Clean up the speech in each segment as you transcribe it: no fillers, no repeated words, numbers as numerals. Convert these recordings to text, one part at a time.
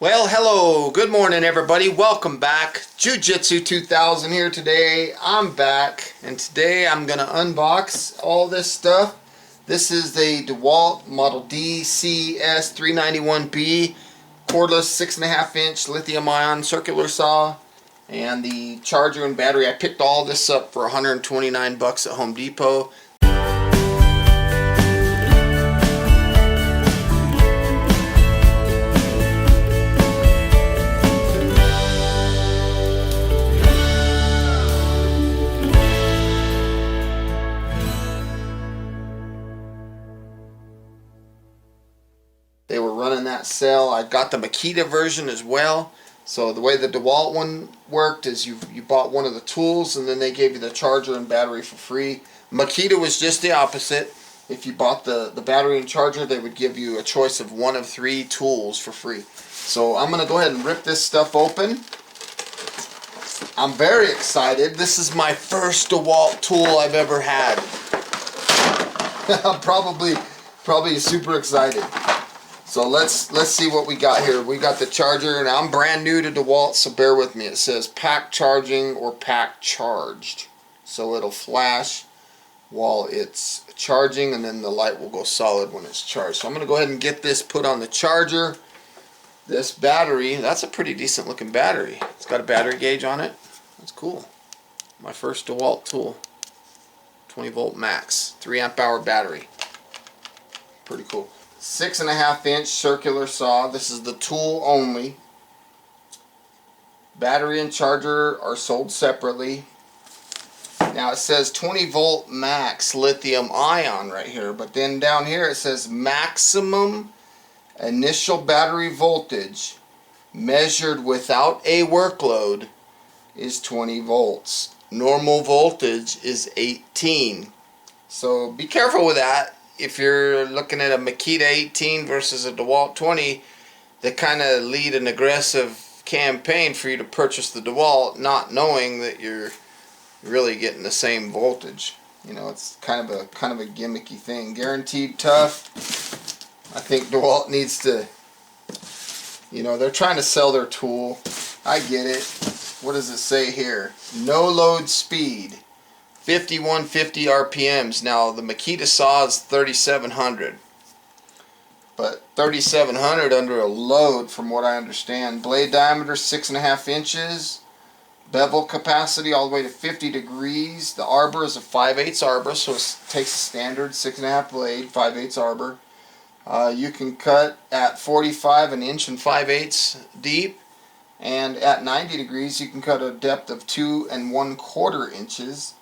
Well, hello, good morning everybody, welcome back. Jiujitsu2000 here today. I'm back and today I'm going to unbox all this stuff. This is the Dewalt model DCS391B cordless 6.5 inch lithium ion circular saw and the charger and battery. I picked all this up for 129 bucks at Home Depot. They were running that sale. I got the Makita version as well. So the way the Dewalt one worked is you bought one of the tools and then they gave you the charger and battery for free. Makita was just the opposite. If you bought the battery and charger, they would give you a choice of one of 3 tools for free. So I'm going to go ahead and rip this stuff open. I'm very excited. This is my first Dewalt tool I've ever had. I'm probably super excited. So let's see what we got here. We got the charger, and I'm brand new to DeWalt, so bear with me. It says pack charging or pack charged. So it'll flash while it's charging, and then the light will go solid when it's charged. So I'm going to go ahead and get this put on the charger. This battery, that's a pretty decent looking battery. It's got a battery gauge on it. That's cool. My first DeWalt tool. 20 volt max, 3 amp hour battery. Pretty cool. 6.5 inch circular saw. This is the tool only. Battery and charger are sold separately. Now it says 20 volt max lithium ion right here, but then down here it says maximum initial battery voltage measured without a workload is 20 volts. Normal voltage is 18. So be careful with that. If you're looking at a Makita 18 versus a Dewalt 20, they kind of lead an aggressive campaign for you to purchase the Dewalt, not knowing that you're really getting the same voltage. You know, it's kind of a gimmicky thing. Guaranteed tough. I think Dewalt needs to, you know, they're trying to sell their tool. I get it. What does it say here? No load speed. 5150 RPMs. Now the Makita saw is 3700, but 3700 under a load, from what I understand. Blade diameter 6.5 inches. Bevel capacity all the way to 50 degrees. The arbor is a 5/8 arbor, so it takes a standard 6.5 blade, 5/8 arbor. You can cut at 45 an inch and 5/8 deep, and at 90 degrees you can cut a depth of 2 1/4 inches.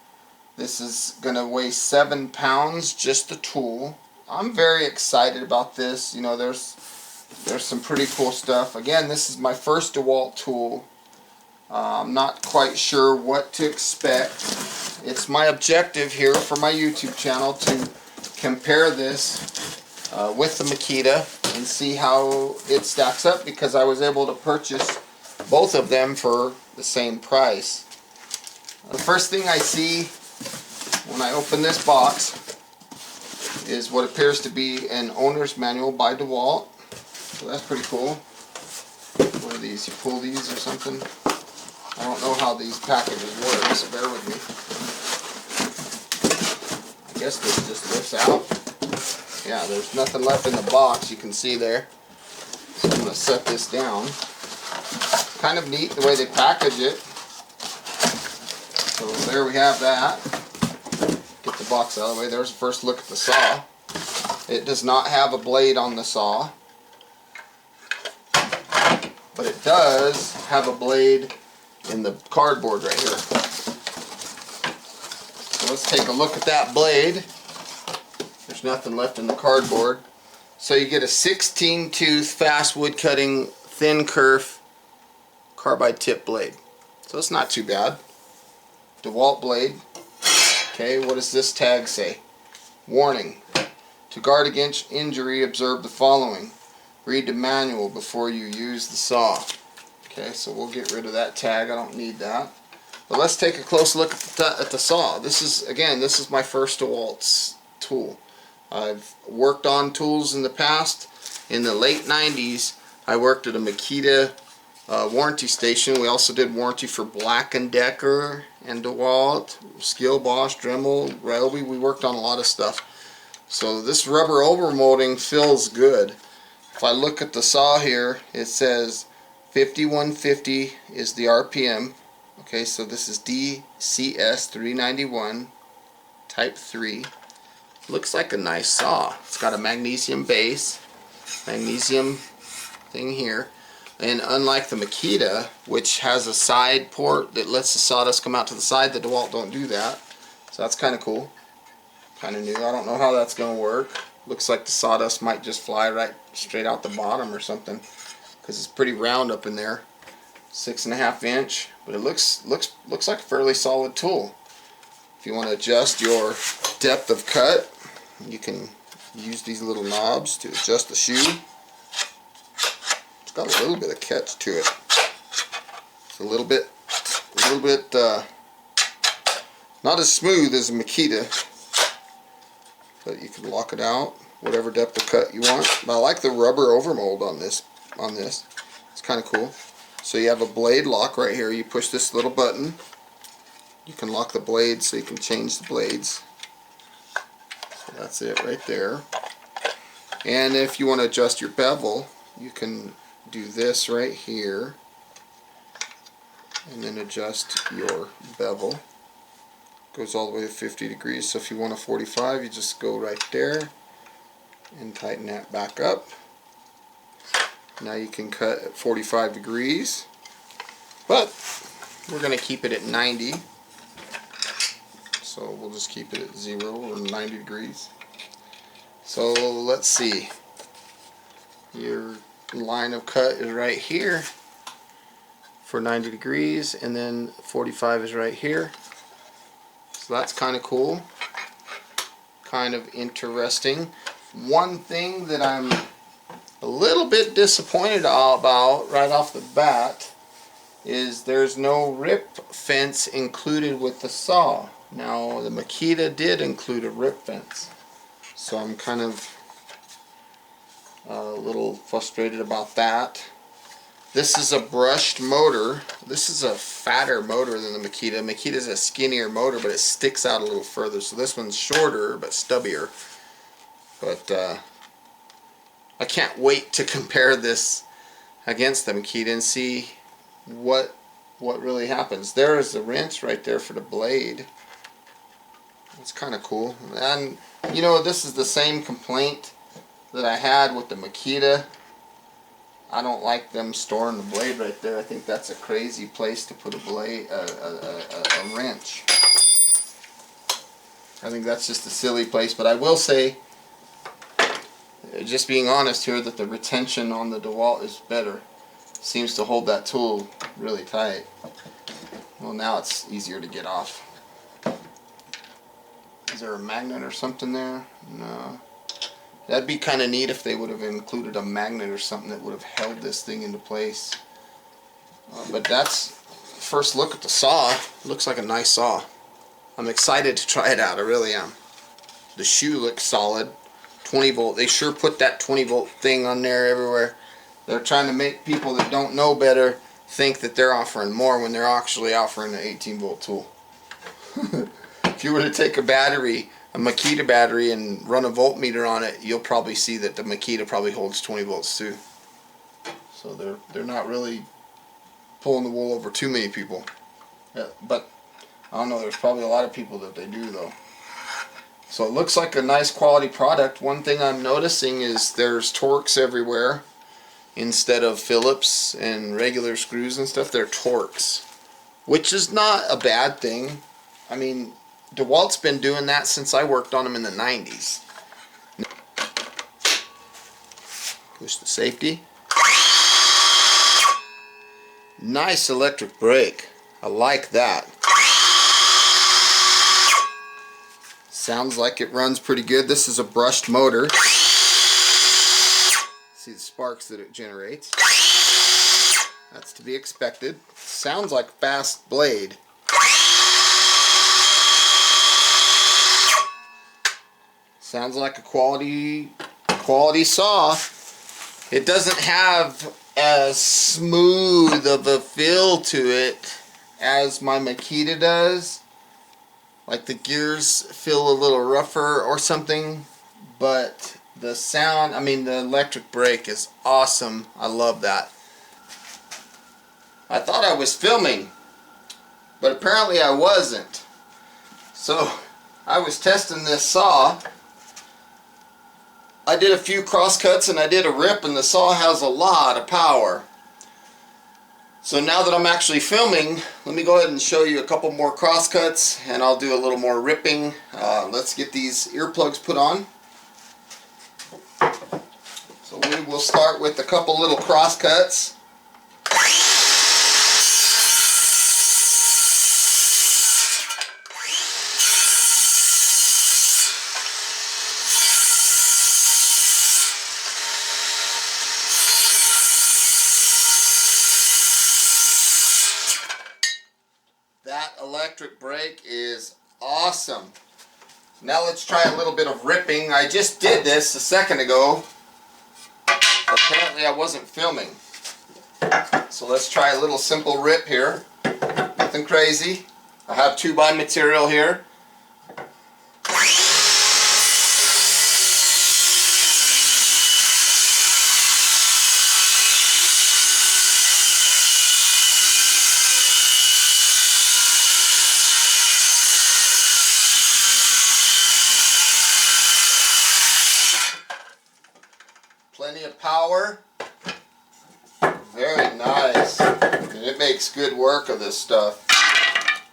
This is going to weigh 7 pounds, just the tool. I'm very excited about this. You know, there's some pretty cool stuff. Again, this is my first Dewalt tool. I'm not quite sure what to expect. It's my objective here for my YouTube channel to compare this with the Makita and see how it stacks up, because I was able to purchase both of them for the same price. The first thing I see when I open this box is what appears to be an owner's manual by Dewalt. So that's pretty cool. What are these? You pull these or something? I don't know how these packages work, so bear with me. I guess this just lifts out. Yeah, there's nothing left in the box, you can see there. So I'm going to set this down. Kind of neat the way they package it. So there we have that. Get the box out of the way. There's the first look at the saw. It does not have a blade on the saw, but it does have a blade in the cardboard right here. So let's take a look at that blade. There's nothing left in the cardboard. So you get a 16 tooth fast wood cutting thin kerf carbide tip blade. So it's not too bad. Dewalt blade. Okay, what does this tag say? Warning. To guard against injury, observe the following. Read the manual before you use the saw. Okay, so we'll get rid of that tag. I don't need that. But let's take a close look at the saw. This is my first Dewalt tool. I've worked on tools in the past. In the late 90s, I worked at a Makita warranty station. We also did warranty for Black & Decker and Dewalt, Skill, Bosch, Dremel, Ryobi. We worked on a lot of stuff. So this rubber overmolding feels good. If I look at the saw here, it says 5150 is the RPM. Okay, so this is DCS391 Type 3. Looks like a nice saw. It's got a magnesium base, magnesium thing here. And unlike the Makita, which has a side port that lets the sawdust come out to the side, the DeWalt don't do that. So that's kind of cool. Kind of new. I don't know how that's going to work. Looks like the sawdust might just fly right straight out the bottom or something, because it's pretty round up in there. 6.5 inch, but it looks like a fairly solid tool. If you want to adjust your depth of cut, you can use these little knobs to adjust the shoe. It's got a little bit of catch to it. It's a little bit not as smooth as a Makita, but you can lock it out whatever depth of cut you want. But I like the rubber overmold on this. It's kind of cool. So you have a blade lock right here. You push this little button. You can lock the blades so you can change the blades. So that's it right there. And if you want to adjust your bevel, you can do this right here and then adjust your bevel. Goes all the way to 50 degrees. So if you want a 45, you just go right there and tighten that back up. Now you can cut at 45 degrees, but we're going to keep it at 90. So we'll just keep it at 0 or 90 degrees. So let's see. Your line of cut is right here for 90 degrees, and then 45 is right here. So that's kind of cool. Kind of interesting. One thing that I'm a little bit disappointed about right off the bat is there's no rip fence included with the saw. Now the Makita did include a rip fence, so I'm kind of a little frustrated about that. This is a brushed motor. This is a fatter motor than the Makita. Makita is a skinnier motor, but it sticks out a little further. So this one's shorter but stubbier. But I can't wait to compare this against the Makita and see what really happens. There is the wrench right there for the blade. It's kind of cool. And you know, this is the same complaint that I had with the Makita. I don't like them storing the blade right there. I think that's a crazy place to put a blade, a wrench. I think that's just a silly place. But I will say, just being honest here, that the retention on the DeWalt is better. Seems to hold that tool really tight. Well, now it's easier to get off. Is there a magnet or something there? No. That'd be kind of neat if they would have included a magnet or something that would have held this thing into place. But that's first look at the saw. Looks like a nice saw. I'm excited to try it out. I really am. The shoe looks solid. 20 volt. They sure put that 20 volt thing on there everywhere. They're trying to make people that don't know better think that they're offering more when they're actually offering an 18 volt tool. If you were to take a battery, a Makita battery, and run a voltmeter on it, you'll probably see that the Makita probably holds 20 volts too. So they're not really pulling the wool over too many people. But I don't know, there's probably a lot of people that they do though. So it looks like a nice quality product. One thing I'm noticing is there's Torx everywhere. Instead of Phillips and regular screws and stuff, they're Torx, which is not a bad thing. I mean, DeWalt's been doing that since I worked on them in the 90s. Push the safety. Nice electric brake. I like that. Sounds like it runs pretty good. This is a brushed motor. See the sparks that it generates. That's to be expected. Sounds like fast blade. Sounds like a quality saw. It doesn't have as smooth of a feel to it as my Makita does. Like the gears feel a little rougher or something, but the sound, I mean the electric brake is awesome. I love that. I thought I was filming, but apparently I wasn't. So I was testing this saw. I did a few cross cuts and I did a rip, and the saw has a lot of power. So now that I'm actually filming, let me go ahead and show you a couple more cross cuts, and I'll do a little more ripping. Let's get these earplugs put on. So we will start with a couple little cross cuts. That electric brake is awesome. Now let's try a little bit of ripping. I just did this a second ago. Apparently I wasn't filming. So let's try a little simple rip here. Nothing crazy. I have 2x material here. Plenty of power. Very nice. And it makes good work of this stuff.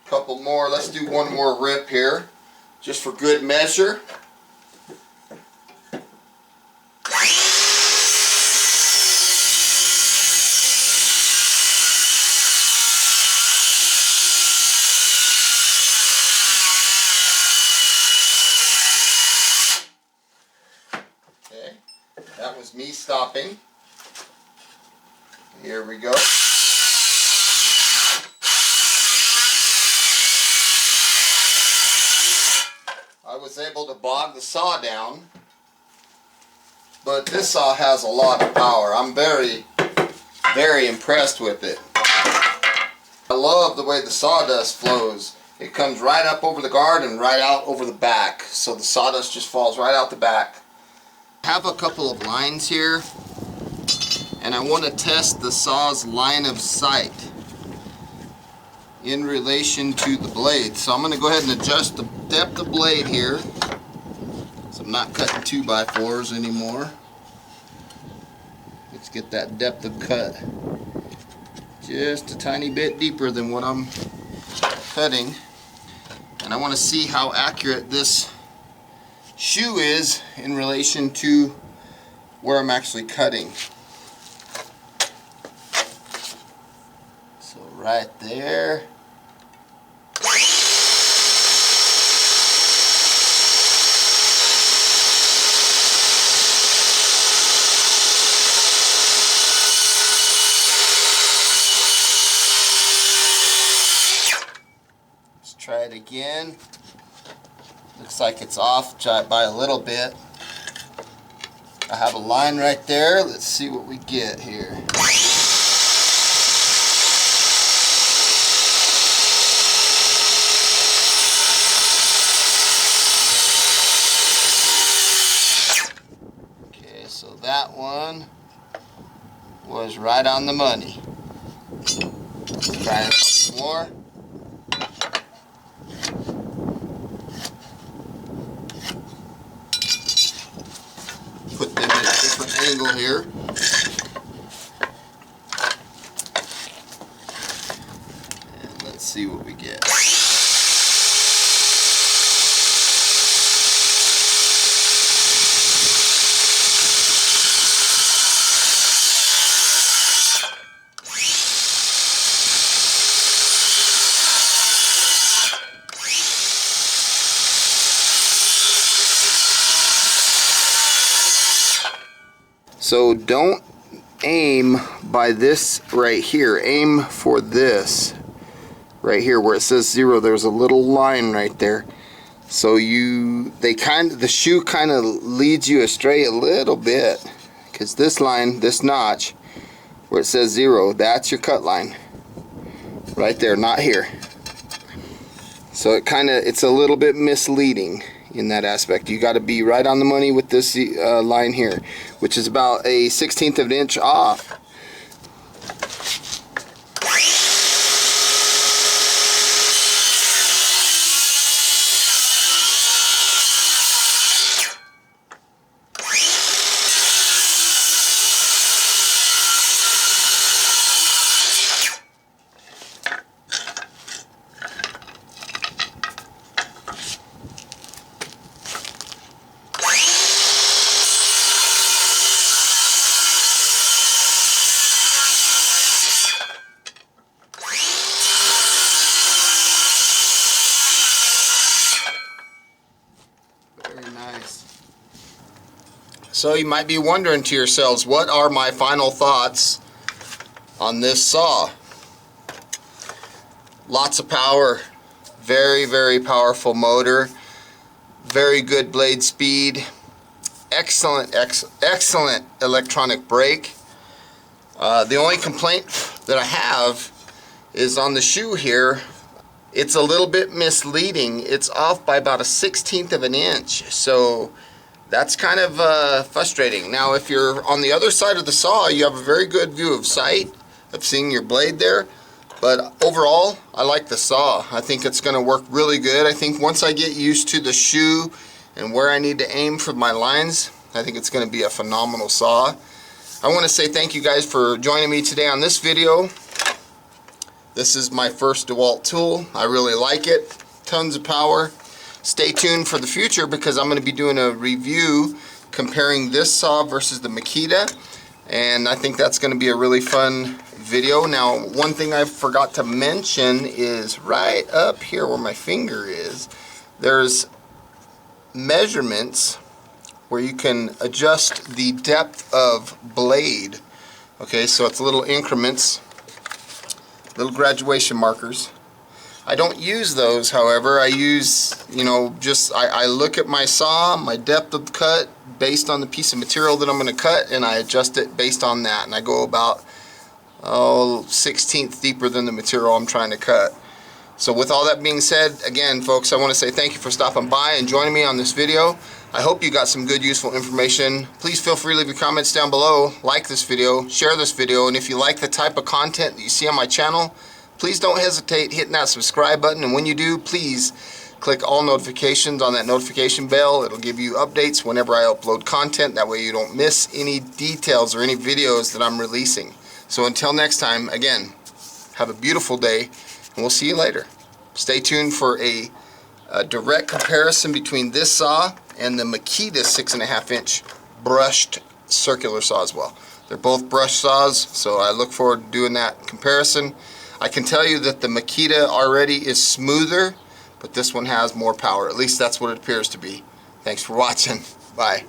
Couple more. Let's do one more rip here, just for good measure. Okay. That was me stopping. Here we go. I was able to bog the saw down, but this saw has a lot of power. I'm very, very impressed with it. I love the way the sawdust flows. It comes right up over the guard and right out over the back, so the sawdust just falls right out the back. I have a couple of lines here, and I want to test the saw's line of sight in relation to the blade. So I'm going to go ahead and adjust the depth of blade here, so I'm not cutting 2x4s anymore. Let's get that depth of cut just a tiny bit deeper than what I'm cutting, and I want to see how accurate this shoe is in relation to where I'm actually cutting. So right there. Let's try it again. Looks like it's off by a little bit. I have a line right there. Let's see what we get here. Okay, so that one was right on the money. Let's try it some more. Put them in a different angle here. And let's see what we get. So don't aim by this right here. Aim for this right here where it says 0. There's a little line right there. So the shoe kind of leads you astray a little bit, because this line, this notch, where it says 0, that's your cut line. Right there, not here. So it's a little bit misleading in that aspect. You got to be right on the money with this line here, which is about a 1/16 of an inch off. Very nice. So you might be wondering to yourselves, what are my final thoughts on this saw? Lots of power, very, very powerful motor, very good blade speed, excellent electronic brake. The only complaint that I have is on the shoe here. It's a little bit misleading. It's off by about a 1/16 of an inch, so that's kind of frustrating. Now if you're on the other side of the saw, you have a very good view of sight of seeing your blade there, but overall I like the saw. I think it's going to work really good. I think once I get used to the shoe and where I need to aim for my lines, I think it's going to be a phenomenal saw. I want to say thank you guys for joining me today on this video. This is my first Dewalt tool. I really like it. Tons of power. Stay tuned for the future because I'm going to be doing a review comparing this saw versus the Makita, and I think that's going to be a really fun video. Now, one thing I forgot to mention is right up here where my finger is, there's measurements where you can adjust the depth of blade. Okay, so it's little increments, little graduation markers. I don't use those, however. I use, I look at my saw, my depth of cut based on the piece of material that I'm going to cut, and I adjust it based on that, and I go about 1/16 deeper than the material I'm trying to cut. So with all that being said, again folks, I want to say thank you for stopping by and joining me on this video. I hope you got some good useful information. Please feel free to leave your comments down below, like this video, share this video, and if you like the type of content that you see on my channel, please don't hesitate hitting that subscribe button, and when you do, please click all notifications on that notification bell. It'll give you updates whenever I upload content. That way you don't miss any details or any videos that I'm releasing. So until next time, again, have a beautiful day, and we'll see you later. Stay tuned for a direct comparison between this saw and the Makita 6.5 inch brushed circular saw as well. They're both brushed saws, so I look forward to doing that comparison. I can tell you that the Makita already is smoother, but this one has more power. At least that's what it appears to be. Thanks for watching. Bye.